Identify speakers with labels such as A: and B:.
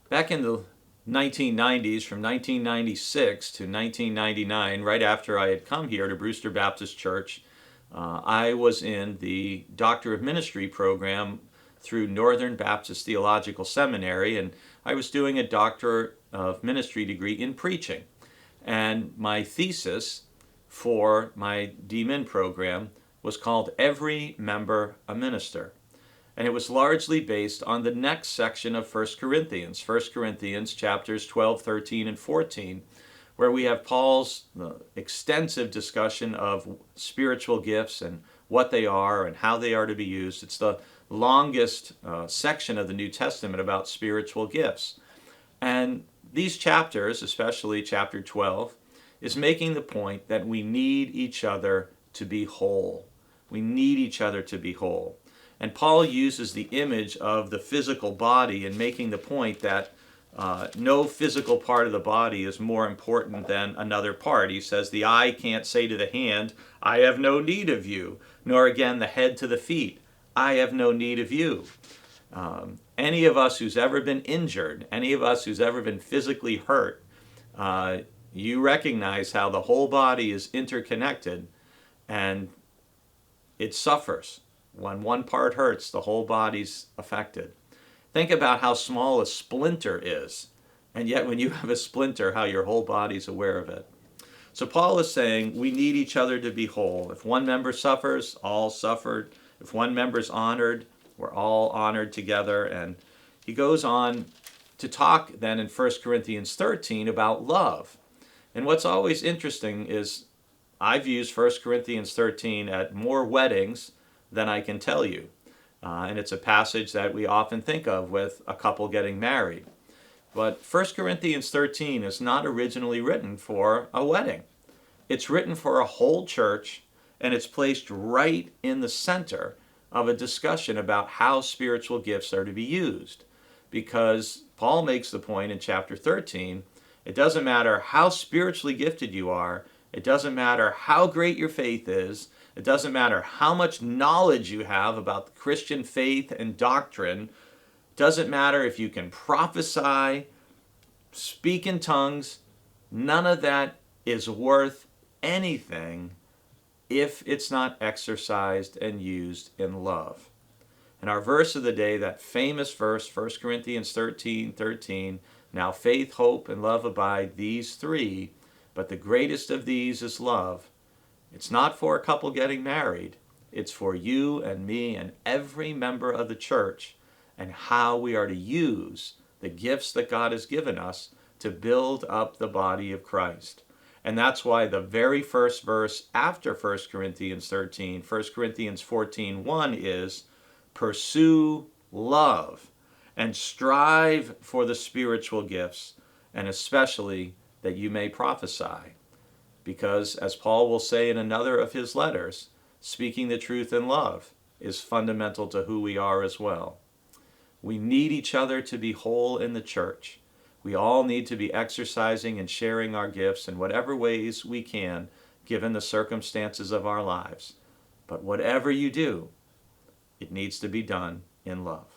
A: Back in the 1990s, from 1996 to 1999, right after I had come here to Brewster Baptist Church, I was in the Doctor of Ministry program through Northern Baptist Theological Seminary, and I was doing a Doctor of Ministry degree in preaching. And my thesis for my DMin program was called Every Member a Minister. And it was largely based on the next section of 1 Corinthians, 1 Corinthians chapters 12, 13, and 14, where we have Paul's extensive discussion of spiritual gifts and what they are and how they are to be used. It's the longest section of the New Testament about spiritual gifts. And these chapters, especially chapter 12, is making the point that we need each other to be whole. We need each other to be whole. And Paul uses the image of the physical body in making the point that no physical part of the body is more important than another part. He says the eye can't say to the hand, I have no need of you, nor again the head to the feet, I have no need of you. Any of us who's ever been injured, any of us who's ever been physically hurt, you recognize how the whole body is interconnected and it suffers. When one part hurts, the whole body's affected. Think about how small a splinter is, and yet when you have a splinter, how your whole body's aware of it. So Paul is saying we need each other to be whole. If one member suffers, all suffered. If one member's honored, we're all honored together. And he goes on to talk then in 1 Corinthians 13 about love. And what's always interesting is I've used 1 Corinthians 13 at more weddings than I can tell you. And it's a passage that we often think of with a couple getting married. But 1 Corinthians 13 is not originally written for a wedding. It's written for a whole church, and it's placed right in the center of a discussion about how spiritual gifts are to be used. Because Paul makes the point in chapter 13, it doesn't matter how spiritually gifted you are, it doesn't matter how great your faith is, it doesn't matter how much knowledge you have about the Christian faith and doctrine. It doesn't matter if you can prophesy, speak in tongues. None of that is worth anything if it's not exercised and used in love. And our verse of the day, that famous verse, 1 Corinthians 13:13, now faith, hope, and love abide, these three, but the greatest of these is love. It's not for a couple getting married. It's for you and me and every member of the church, and how we are to use the gifts that God has given us to build up the body of Christ. And that's why the very first verse after 1 Corinthians 13, 1 Corinthians 14:1 is, pursue love and strive for the spiritual gifts, and especially that you may prophesy. Because, as Paul will say in another of his letters, speaking the truth in love is fundamental to who we are as well. We need each other to be whole in the church. We all need to be exercising and sharing our gifts in whatever ways we can, given the circumstances of our lives. But whatever you do, it needs to be done in love.